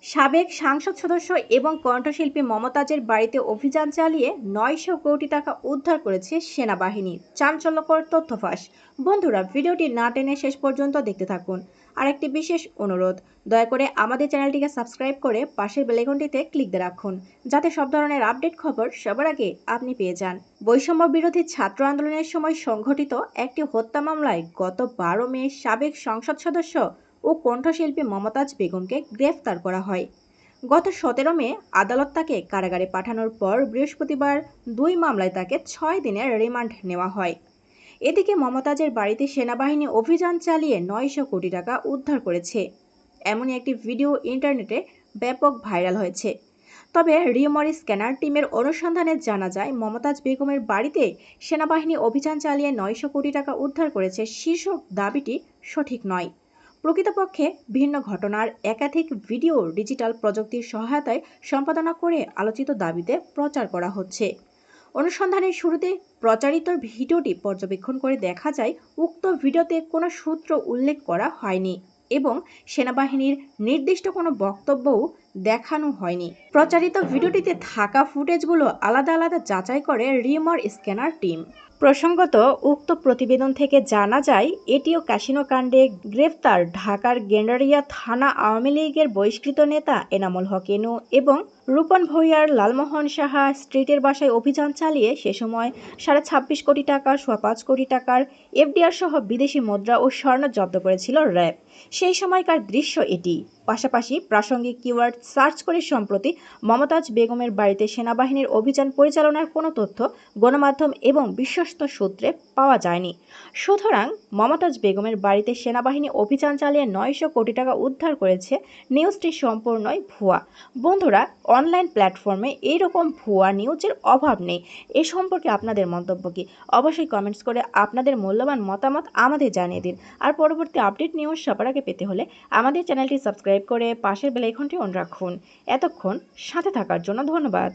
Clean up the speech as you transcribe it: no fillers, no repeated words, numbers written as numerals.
সাবেক সংসদ সদস্য এবং কণ্ঠশিল্পী মমতাজের বাড়িতে অভিযান চালিয়ে ৯০০ কোটি টাকা উদ্ধার করেছে সেনাবাহিনী। চাঞ্চল্যকর তথ্য ফাঁস। বন্ধুরা, ভিডিওটি না টেনে শেষ পর্যন্ত দেখতে থাকুন। আর একটি বিশেষ অনুরোধ, দয়া করে আমাদের চ্যানেলটিকে সাবস্ক্রাইব করে পাশের বেল আইকনটিতে ক্লিক দিয়ে রাখুন, যাতে সব ধরনের আপডেট খবর সবার আগে আপনি পেয়ে যান। বৈষম্য বিরোধী ছাত্র আন্দোলনের সময় সংঘটিত একটি হত্যা মামলায় গত ১২ মে সাবেক সংসদ সদস্য ও কণ্ঠশিল্পী মমতাজ বেগমকে গ্রেফতার করা হয়। গত ১৭ মে আদালত তাকে কারাগারে পাঠানোর পর বৃহস্পতিবার ২ মামলায় তাকে ৬ দিনের রিমান্ড নেওয়া হয়। এদিকে মমতাজের বাড়িতে সেনাবাহিনী অভিযান চালিয়ে ৯০০ কোটি টাকা উদ্ধার করেছে, এমনই একটি ভিডিও ইন্টারনেটে ব্যাপক ভাইরাল হয়েছে। তবে রিউমার স্ক্যানার টিমের অনুসন্ধানে জানা যায়, মমতাজ বেগমের বাড়িতে সেনাবাহিনী অভিযান চালিয়ে ৯০০ কোটি টাকা উদ্ধার করেছে শীর্ষক দাবিটি সঠিক নয়। প্রকৃতপক্ষে ভিন্ন ঘটনার একাধিক ভিডিও ডিজিটাল প্রযুক্তির সহায়তায় সম্পাদনা করে আলোচিত দাবিতে প্রচার করা হচ্ছে। অনুসন্ধানের শুরুতে প্রচারিত ভিডিওটি পর্যবেক্ষণ করে দেখা যায়, উক্ত ভিডিওতে কোনো সূত্র উল্লেখ করা হয়নি এবং সেনাবাহিনীর নির্দিষ্ট কোনো বক্তব্যও দেখানো হয়নি। প্রচারিত ভিডিওটিতে থাকা ফুটেজগুলো আলাদা আলাদা যাচাই করে রিউমার স্ক্যানার টিম। প্রসঙ্গত, উক্ত প্রতিবেদন থেকে জানা যায়, এটিও ক্যাসিনো কাণ্ডে গ্রেফতার ঢাকার গেন্ডারিয়া থানা আওয়ামী লীগের বহিষ্কৃত নেতা এনামুল হক এনু এবং রূপন ভূঁইয়ার লালমোহন সাহা স্ট্রিটের বাসায় অভিযান চালিয়ে সে সময় ২৬.৫ কোটি টাকা, ৫ কোটি টাকার এফডিআর সহ বিদেশি মুদ্রা ও স্বর্ণ জব্দ করেছিল র্যাব। সেই সময়কার দৃশ্য এটি। পাশাপাশি প্রাসঙ্গিক কিওয়ার্ড সার্চ করে সম্প্রতি মমতাজ বেগমের বাড়িতে সেনাবাহিনীর অভিযান পরিচালনার কোনো তথ্য গণমাধ্যম এবং বিশ্বস্ত সূত্রে পাওয়া যায়নি। সুতরাং মমতাজ বেগমের বাড়িতে সেনাবাহিনী অভিযান চালিয়ে ৯০০ কোটি টাকা উদ্ধার করেছে নিউজটি সম্পূর্ণই ভুয়া। বন্ধুরা, অনলাইন প্ল্যাটফর্মে এইরকম ভুয়া নিউজের অভাব নেই। এ সম্পর্কে আপনাদের মন্তব্য কি? অবশ্যই কমেন্টস করে আপনাদের মূল্যবান মতামত আমাদের জানিয়ে দিন। আর পরবর্তী আপডেট নিউজ সবার আগে পেতে হলে আমাদের চ্যানেলটি সাবস্ক্রাইব করে পাশের বেল আইকনটি অন রাখুন। এতক্ষণ সাথে থাকার জন্য ধন্যবাদ।